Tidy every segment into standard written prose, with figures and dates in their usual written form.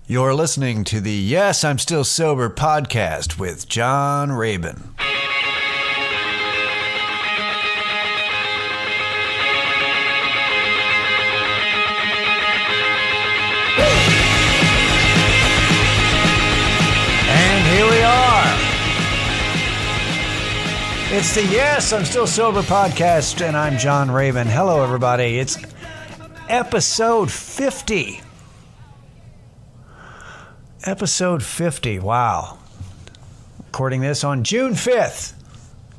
You're listening to the Yes, I'm Still Sober podcast with John Rabin. And here we are. It's the Yes, I'm Still Sober podcast, and I'm John Rabin. Hello, everybody. It's episode 50. Episode 50, wow. Recording this on June 5th,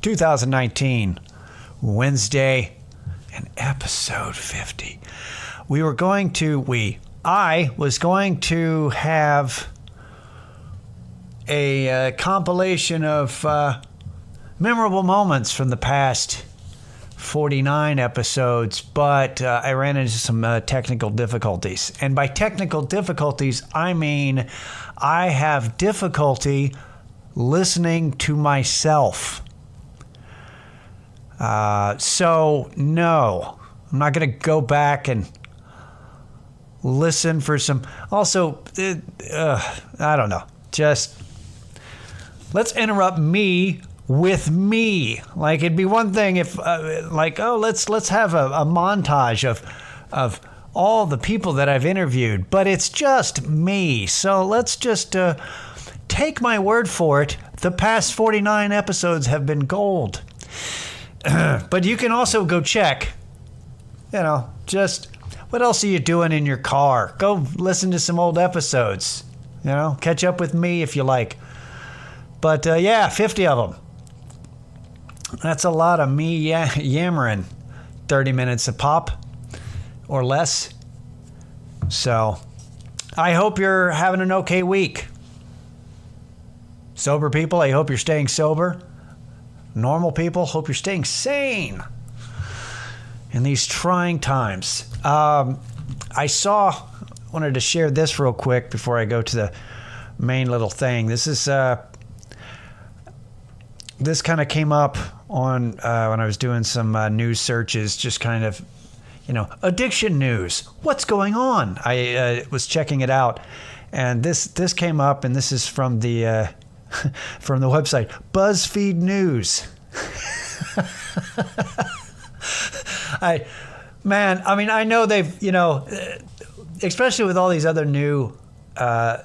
2019, Wednesday, and episode 50. I was going to have a compilation of memorable moments from the past 49 episodes, but I ran into some technical difficulties. And by technical difficulties, I mean I have difficulty listening to myself. So, no, I'm not going to go back and listen for some... Also, I don't know. Just let's interrupt me with me. Like, it'd be one thing if let's have a montage of all the people that I've interviewed, but it's just me. So let's just take my word for it. The past 49 episodes have been gold. But you can also go check, just what else are you doing in your car? Go listen to some old episodes, catch up with me if you like. But 50 of them. That's a lot of me yammering, 30 minutes a pop or less. So I hope you're having an okay week. Sober people, I hope you're staying sober. Normal people, hope you're staying sane in these trying times. Wanted to share this real quick before I go to the main little thing. This kind of came up on when I was doing some news searches, just kind of, addiction news. What's going on? I was checking it out, and this came up, and this is from the from the website BuzzFeed News. I know they've, especially with all these other new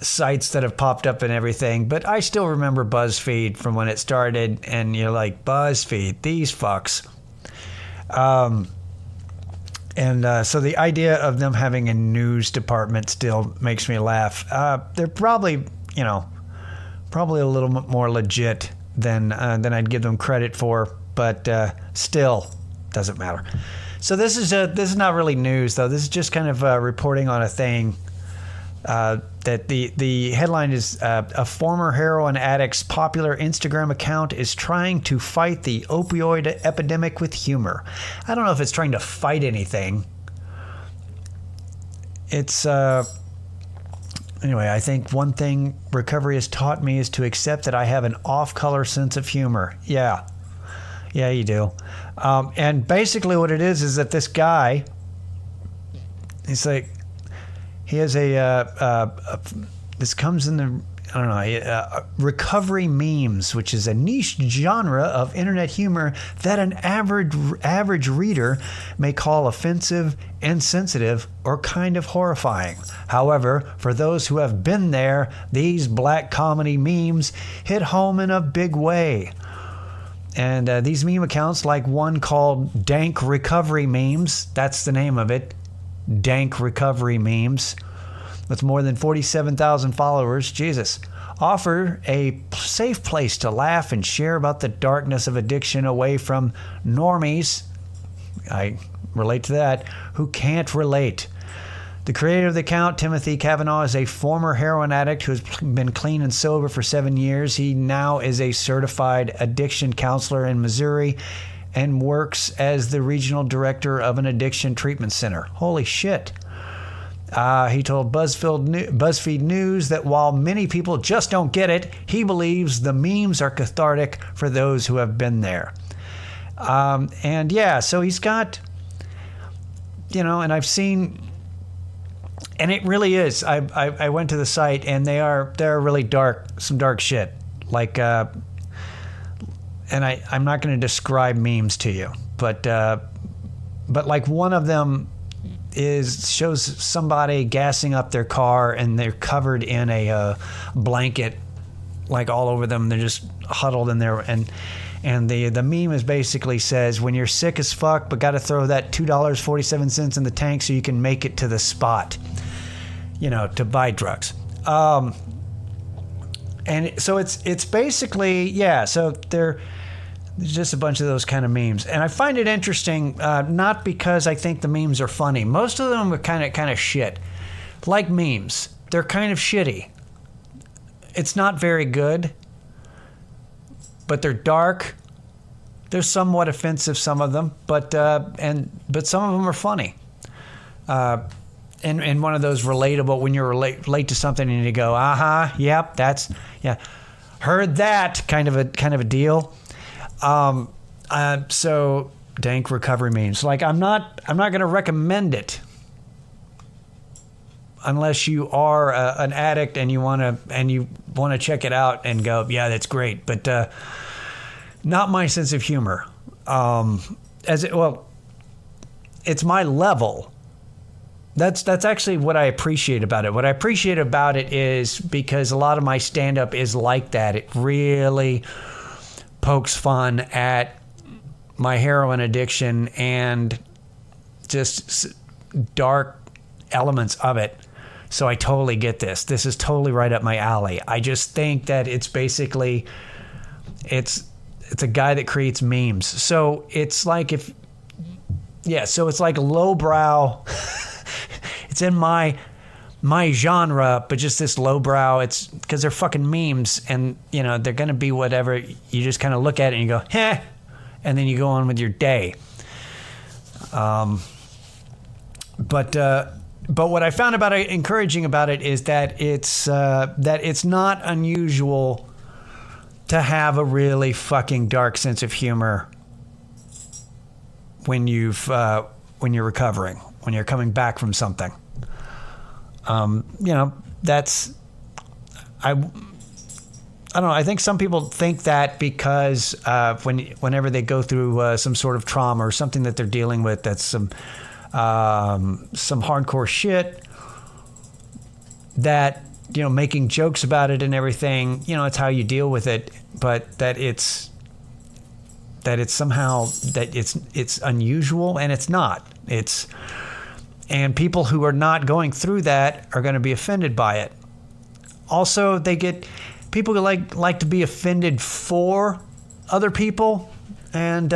sites that have popped up and everything, but I still remember BuzzFeed from when it started, and you're like, BuzzFeed, these fucks. So the idea of them having a news department still makes me laugh. They're probably a little bit more legit than I'd give them credit for, but still doesn't matter. So this is not really news, though. This is just kind of reporting on a thing. That the headline is a former heroin addict's popular Instagram account is trying to fight the opioid epidemic with humor. I don't know if it's trying to fight anything. It's anyway, I think one thing recovery has taught me is to accept that I have an off-color sense of humor. Yeah, you do. And basically what it is that this guy, he's like, he has this comes in the, recovery memes, which is a niche genre of internet humor that an average reader may call offensive, insensitive, or kind of horrifying. However, for those who have been there, these black comedy memes hit home in a big way. And these meme accounts, like one called Dank Recovery Memes, that's the name of it, Dank Recovery Memes, with more than 47,000 followers, Jesus, offer a safe place to laugh and share about the darkness of addiction away from normies, I relate to that, who can't relate. The creator of the account, Timothy Cavanaugh, is a former heroin addict who has been clean and sober for 7 years. He now is a certified addiction counselor in Missouri and works as the regional director of an addiction treatment center. Holy shit. He told BuzzFeed News that while many people just don't get it, he believes the memes are cathartic for those who have been there. So he's got, and I've seen And it really is. I went to the site, and they're really dark, some dark shit. Like, and I'm not going to describe memes to you, but like one of them shows somebody gassing up their car, and they're covered in a blanket, like all over them. They're just huddled in there, and the meme is basically says, when you're sick as fuck but got to throw that $2.47 in the tank so you can make it to the spot, to buy drugs. And so it's basically, yeah, so there's just a bunch of those kind of memes. And I find it interesting, not because I think the memes are funny. Most of them are kind of shit. Like memes, they're kind of shitty. It's not very good, but they're dark. They're somewhat offensive, some of them, but some of them are funny. And one of those relatable, when you're relate to something and you go, yep, heard that kind of a deal. So dank recovery memes. Like, I'm not going to recommend it unless you are an addict and you want to check it out and go, yeah, that's great. But not my sense of humor. It's my level. That's actually what I appreciate about it. What I appreciate about it is because a lot of my stand-up is like that. It really pokes fun at my heroin addiction and just dark elements of it. So I totally get this. This is totally right up my alley. I just think that it's basically, it's a guy that creates memes. So it's like so it's like lowbrow. It's in my genre, but just this lowbrow. It's because they're fucking memes, and they're gonna be whatever. You just kind of look at it and you go, heh, and then you go on with your day. But what I found encouraging about it is that it's not unusual to have a really fucking dark sense of humor when you're recovering, when you're coming back from something. That's, I don't know. I think some people think that because whenever they go through some sort of trauma or something that they're dealing with, that's some hardcore shit, that making jokes about it and everything, it's how you deal with it, but that it's somehow that it's unusual, and it's not. And people who are not going through that are going to be offended by it. Also, people like to be offended for other people, and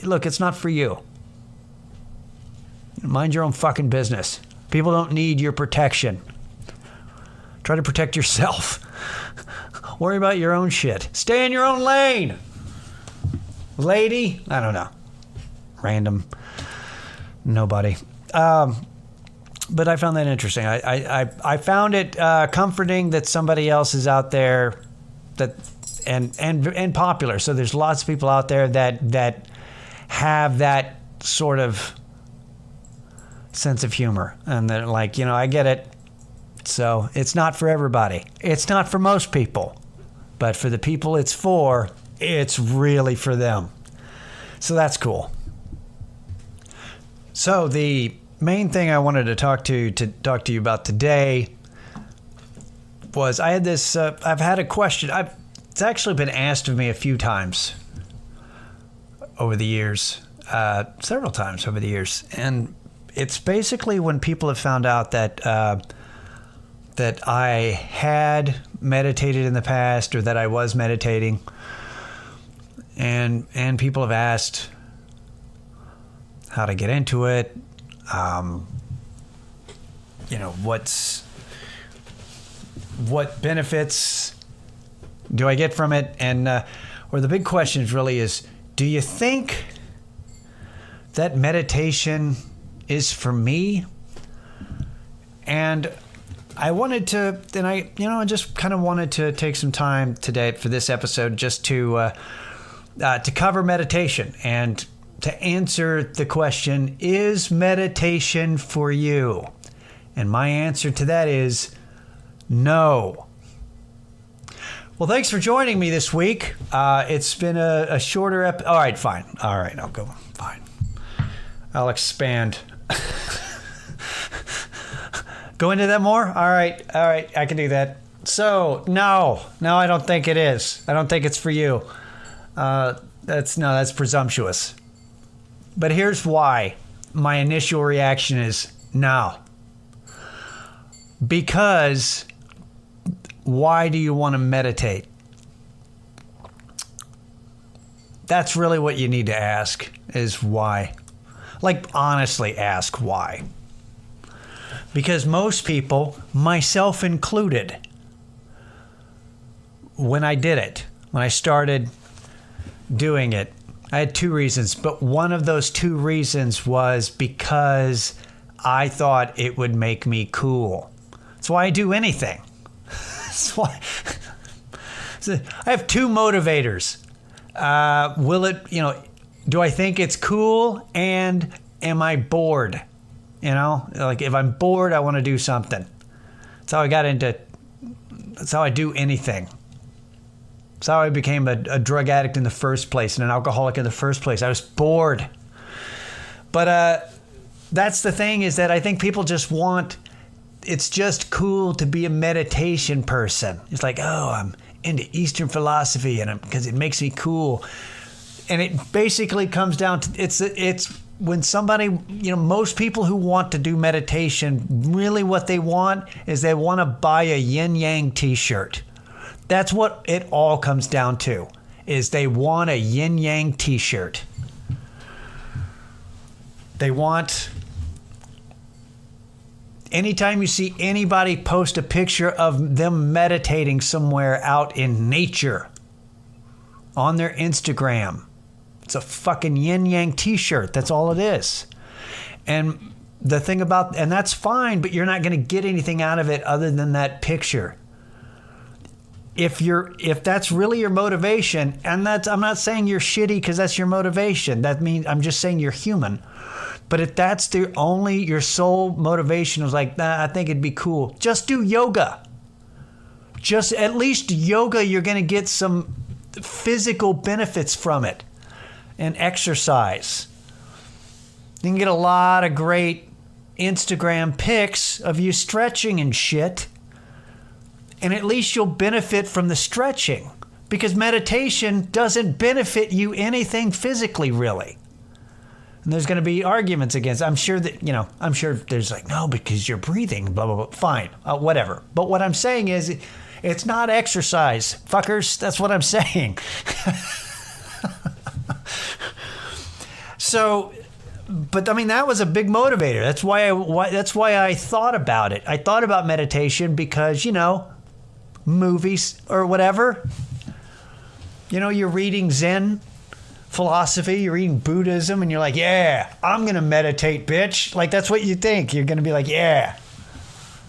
look, it's not for you. Mind your own fucking business. People don't need your protection. Try to protect yourself. Worry about your own shit. Stay in your own lane. Lady, I don't know. Random. Nobody. But I found that interesting. I found it comforting that somebody else is out there and popular. So there's lots of people out there that have that sort of sense of humor, and they're like, I get it. So it's not for everybody. It's not for most people, but for the people it's for, it's really for them. So that's cool. So the main thing I wanted to talk to you about today was I had this. I've had a question. It's actually been asked of me a few times over the years, several times over the years, and it's basically when people have found out that I had meditated in the past, or that I was meditating, and people have asked how to get into it. What benefits do I get from it? And or the big question really is, do you think that meditation is for me? And I wanted to, and I just kind of wanted to take some time today for this episode just to cover meditation and to answer the question, is meditation for you? And my answer to that is no. Well, thanks for joining me this week. It's been a shorter episode. All right, fine. All right, I'll go. Fine. I'll expand. Go into that more? All right, I can do that. So, no, I don't think it is. I don't think it's for you. That's presumptuous. But here's why my initial reaction is no. Because why do you want to meditate? That's really what you need to ask, is why. Like, honestly ask why. Because most people, myself included, when I did it, when I started doing it, I had two reasons. But one of those two reasons was because I thought it would make me cool. That's why I do anything. That's why. I have two motivators. Do I think it's cool, and am I bored? Like if I'm bored, I want to do something. That's how I do anything. That's how I became a drug addict in the first place and an alcoholic in the first place. I was bored. But that's the thing, is that I think people just it's just cool to be a meditation person. It's like, oh, I'm into Eastern philosophy and because it makes me cool. And it basically comes down to, it's when somebody, most people who want to do meditation, really what they want is they want to buy a yin yang t-shirt. That's what it all comes down to, is they want a yin yang t-shirt. They want, anytime you see anybody post a picture of them meditating somewhere out in nature on their Instagram, it's a fucking yin yang t-shirt. That's all it is. And the thing about, and that's fine, but you're not going to get anything out of it other than that picture. If that's really your motivation, and I'm not saying you're shitty because that's your motivation. That means, I'm just saying you're human. But if that's your sole motivation is like, nah, I think it'd be cool, just do yoga. Just at least yoga, you're going to get some physical benefits from it. And exercise. You can get a lot of great Instagram pics of you stretching and shit. And at least you'll benefit from the stretching. Because meditation doesn't benefit you anything physically, really. And there's going to be arguments against. I'm sure there's like, no, because you're breathing, blah, blah, blah. Fine, whatever. But what I'm saying is, it's not exercise, fuckers. That's what I'm saying. So, but I mean, that was a big motivator. That's why I thought about it. I thought about meditation because, movies or whatever. You're reading Zen philosophy, you're reading Buddhism, and you're like, yeah, I'm going to meditate, bitch. Like, that's what you think. You're going to be like, yeah,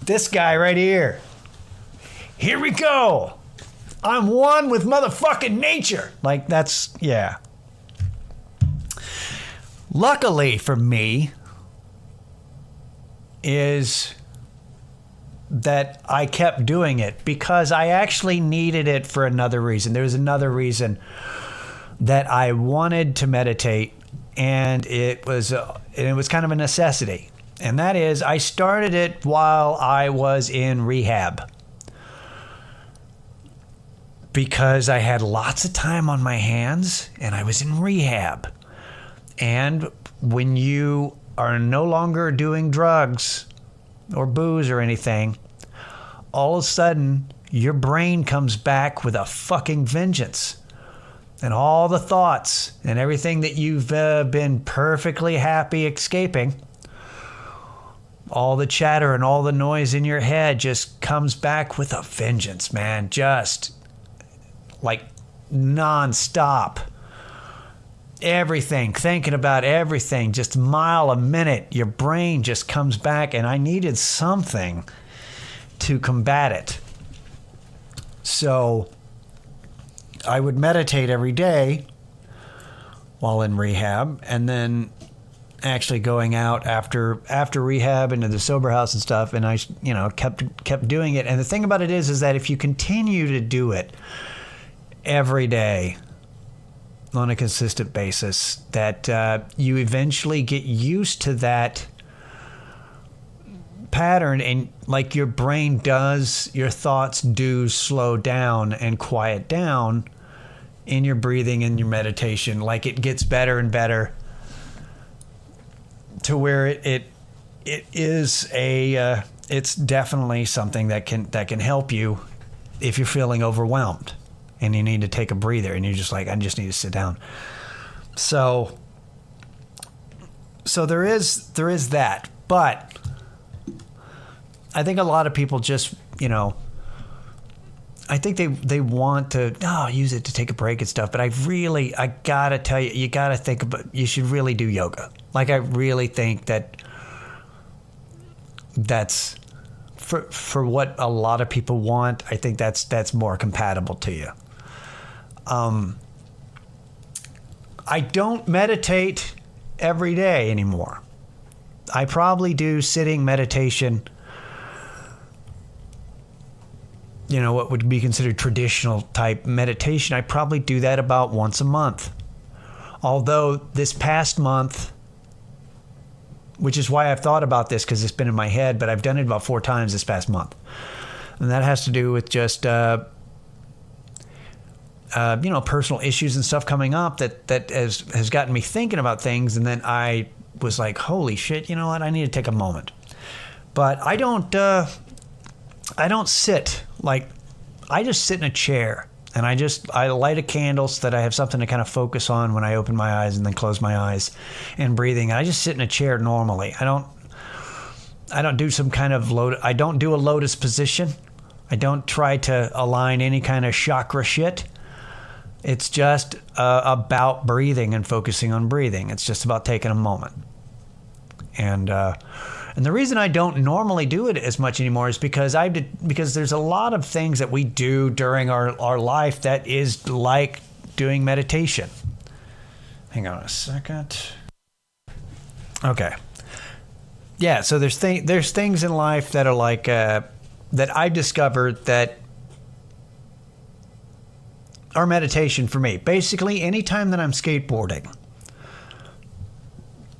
this guy right here. Here we go. I'm one with motherfucking nature. Like, that's, yeah. Luckily for me is that I kept doing it because I actually needed it for another reason. There was another reason that I wanted to meditate, and it was kind of a necessity. And that is, I started it while I was in rehab because I had lots of time on my hands and I was in rehab. And when you are no longer doing drugs or booze or anything, all of a sudden your brain comes back with a fucking vengeance. And all the thoughts and everything that you've been perfectly happy escaping, all the chatter and all the noise in your head just comes back with a vengeance, man. Just like nonstop. Everything, thinking about everything, just a mile a minute, your brain just comes back, and I needed something to combat it. So I would meditate every day while in rehab, and then actually going out after rehab into the sober house and stuff, and I kept doing it. And the thing about it is that if you continue to do it every day on a consistent basis, that you eventually get used to that pattern, and like your brain does, your thoughts do slow down and quiet down in your breathing and your meditation. Like it gets better and better to where it is it's definitely something that can help you if you're feeling overwhelmed and you need to take a breather and you're just like, I just need to sit down. So there is that, but I think a lot of people just, I think they want to use it to take a break and stuff, but I gotta tell you, you gotta think about, you should really do yoga. Like I really think that's for what a lot of people want. I think that's more compatible to you. I don't meditate every day anymore. I probably do sitting meditation, what would be considered traditional type meditation. I probably do that about once a month. Although this past month, which is why I've thought about this because it's been in my head, but I've done it about 4 times this past month. And that has to do with just, personal issues and stuff coming up that has gotten me thinking about things. And then I was like, holy shit, you know what? I need to take a moment. But I don't sit. Like, I just sit in a chair and I light a candle so that I have something to kind of focus on when I open my eyes and then close my eyes and breathing. I just sit in a chair normally. I don't do some kind of I don't do a lotus position. I don't try to align any kind of chakra shit. It's just about breathing and focusing on breathing. It's just about taking a moment. And the reason I don't normally do it as much anymore is because there's a lot of things that we do during our life that is like doing meditation. Hang on a second. Okay. Yeah, so there's things in life that are like that I've discovered that are meditation for me. Basically, anytime that I'm skateboarding,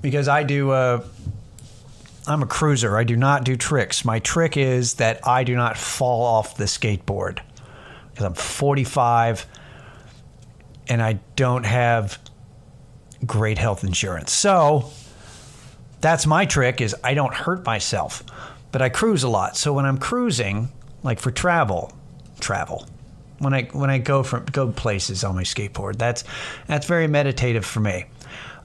because I'm a cruiser. I do not do tricks. My trick is that I do not fall off the skateboard because I'm 45 and I don't have great health insurance. So that's my trick, is I don't hurt myself, but I cruise a lot. So when I'm cruising, like for travel, when I go places on my skateboard, that's very meditative for me.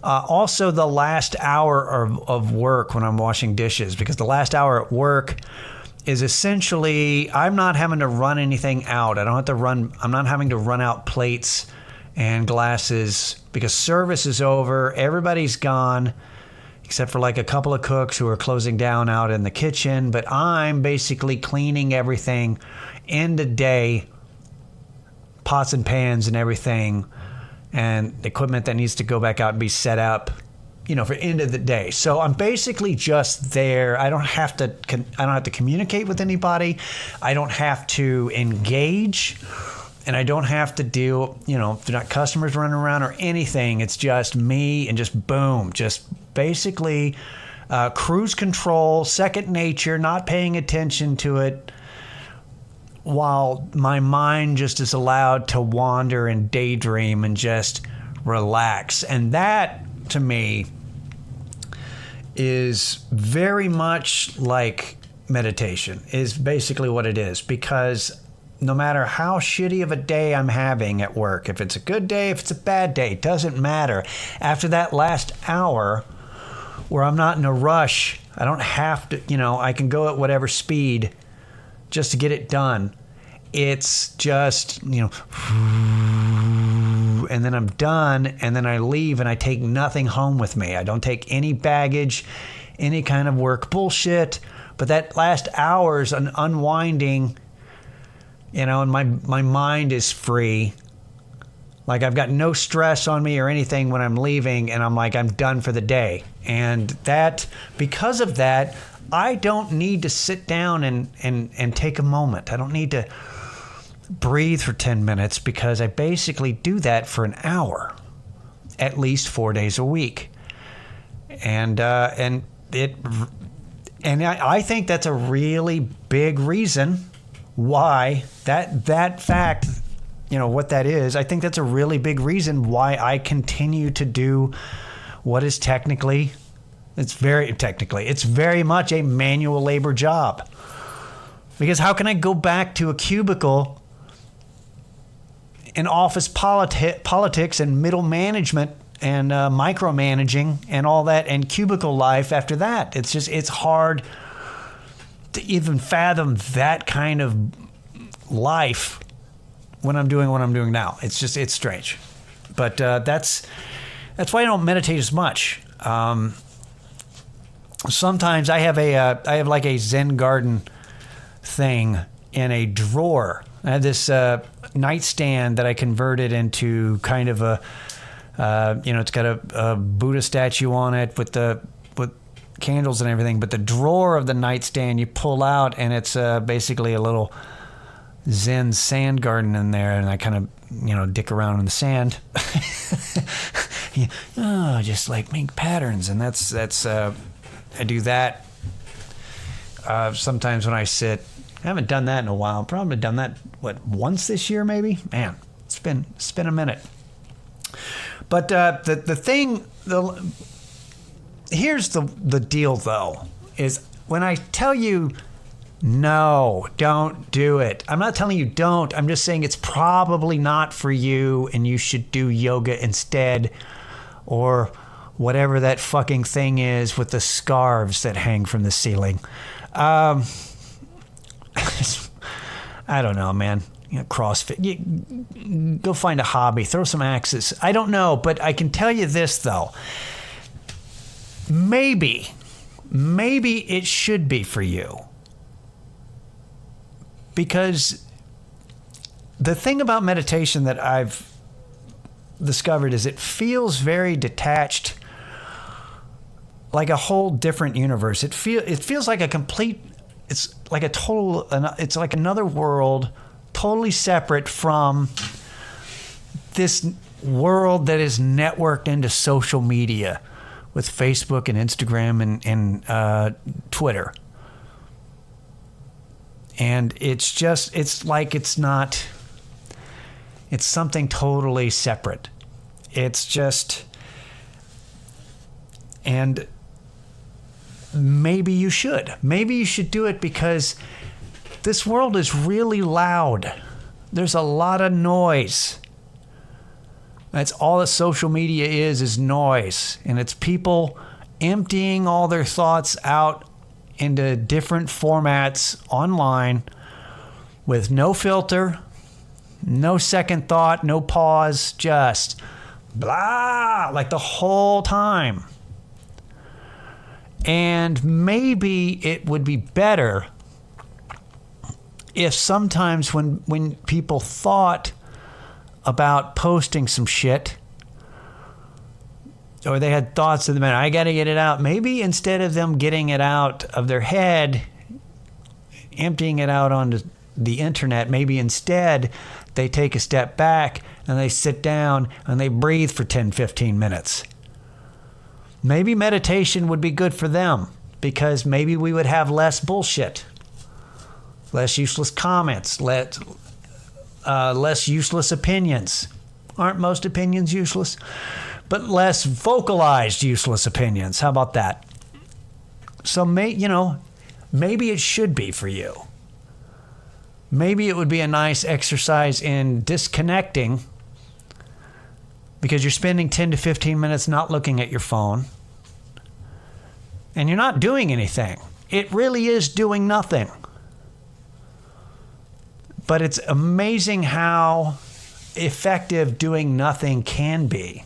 Also, the last hour of work when I'm washing dishes, because the last hour at work is essentially, I'm not having to run anything out. I'm not having to run out plates and glasses because service is over. Everybody's gone except for like a couple of cooks who are closing down out in the kitchen. But I'm basically cleaning everything end of day, pots and pans and everything, and equipment that needs to go back out and be set up, for end of the day. So I'm basically just there. I don't have to communicate with anybody. I don't have to engage, and I don't have to deal, they're not customers running around or anything. It's just me and just boom, just basically cruise control, second nature, not paying attention to it, while my mind just is allowed to wander and daydream and just relax. And that, to me, is very much like meditation, is basically what it is. Because no matter how shitty of a day I'm having at work, if it's a good day, if it's a bad day, it doesn't matter. After that last hour where I'm not in a rush, I don't have to, I can go at whatever speed just to get it done. It's just, and then I'm done, and then I leave and I take nothing home with me. I don't take any baggage, any kind of work bullshit. But that last hour is an unwinding, and my mind is free. Like I've got no stress on me or anything when I'm leaving, and I'm like, I'm done for the day. And that, because of that, I don't need to sit down and take a moment. I don't need to breathe for 10 minutes because I basically do that for an hour, at least 4 days a week. And I think that's a really big reason why that fact, you know, what that is, I think that's a really big reason why I continue to do what is it's very much a manual labor job. Because how can I go back to a cubicle in office politics and middle management and micromanaging and all that and cubicle life after that? It's hard to even fathom that kind of life when I'm doing what I'm doing now. It's strange. But that's why I don't meditate as much. Sometimes I have like a Zen garden thing in a drawer. I have this nightstand that I converted into kind of a, it's got a Buddha statue on it with candles and everything. But the drawer of the nightstand you pull out, and it's basically a little Zen sand garden in there, and I kind of, dick around in the sand. Just like make patterns, and that's I do that. Sometimes when I sit, I haven't done that in a while. Probably done that once this year, maybe. Man, it's been a minute. But here's the deal though, is when I tell you no, don't do it. I'm not telling you don't. I'm just saying it's probably not for you, and you should do yoga instead, or whatever that fucking thing is with the scarves that hang from the ceiling. I don't know, man. CrossFit. Go find a hobby. Throw some axes. I don't know, but I can tell you this, though. Maybe it should be for you. Because the thing about meditation that I've discovered is it feels very detached, like a whole different universe. It feels like it's like another world, totally separate from this world that is networked into social media with Facebook and Instagram and Twitter. And it's something totally separate. And maybe you should do it, because this world is really loud. There's a lot of noise. That's all that social media is noise. And it's people emptying all their thoughts out into different formats online with no filter, no second thought, no pause, just blah, like the whole time. And maybe it would be better if sometimes when people thought about posting some shit, or they had thoughts of the matter, I got to get it out. Maybe instead of them getting it out of their head, emptying it out onto the internet, maybe instead they take a step back and they sit down and they breathe for 10, 15 minutes. Maybe meditation would be good for them, because maybe we would have less bullshit, less useless comments, less useless opinions. Aren't most opinions useless? But less vocalized useless opinions. How about that? So maybe it should be for you. Maybe it would be a nice exercise in disconnecting, because you're spending 10 to 15 minutes not looking at your phone, and you're not doing anything. It really is doing nothing. But it's amazing how effective doing nothing can be.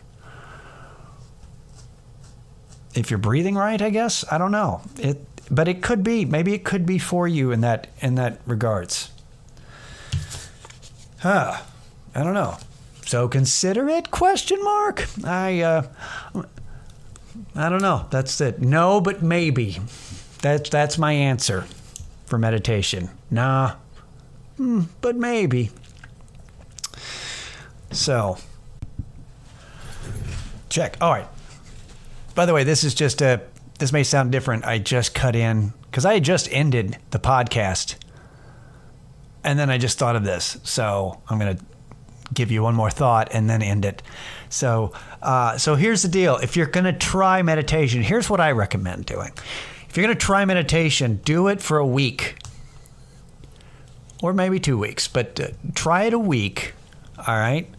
If you're breathing right, I guess. I don't know. But it could be. Maybe it could be for you in that regards. I don't know. So consider it? Question mark. I don't know. That's it. No, but maybe. That's my answer for meditation. Nah, but maybe. So, check. All right. By the way, this may sound different. I just cut in because I had just ended the podcast. And then I just thought of this. So I'm going to give you one more thought and then end it. So here's the deal. If you're going to try meditation, here's what I recommend doing. If you're going to try meditation, do it for a week or maybe 2 weeks, but try it a week. All right.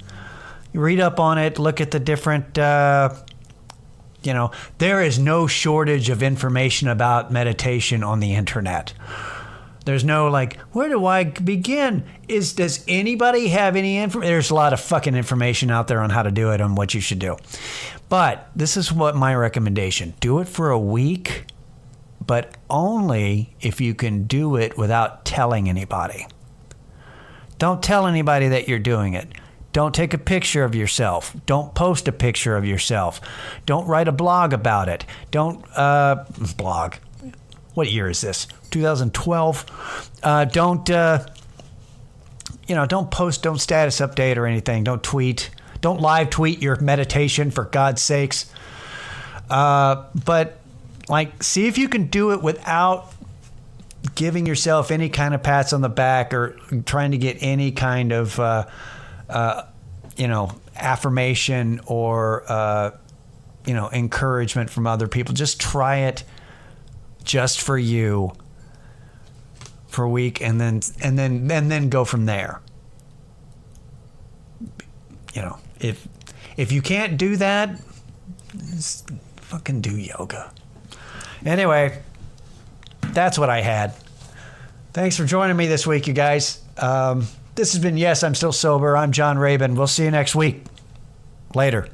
You read up on it, look at the different, there is no shortage of information about meditation on the internet. There's no where do I begin? Does anybody have any information? There's a lot of fucking information out there on how to do it and what you should do. But this is what my recommendation. Do it for a week, but only if you can do it without telling anybody. Don't tell anybody that you're doing it. Don't take a picture of yourself. Don't post a picture of yourself. Don't write a blog about it. Don't blog. What year is this? 2012. Don't post, don't status update or anything. Don't tweet. Don't live tweet your meditation, for God's sakes. But see if you can do it without giving yourself any kind of pats on the back or trying to get any kind of, affirmation or, encouragement from other people. Just try it just for you for a week and then go from there. If you can't do that, just fucking do yoga. Anyway, that's what I had. Thanks for joining me this week, you guys. This has been Yes, I'm Still Sober. I'm John Rabin. We'll see you next week. Later.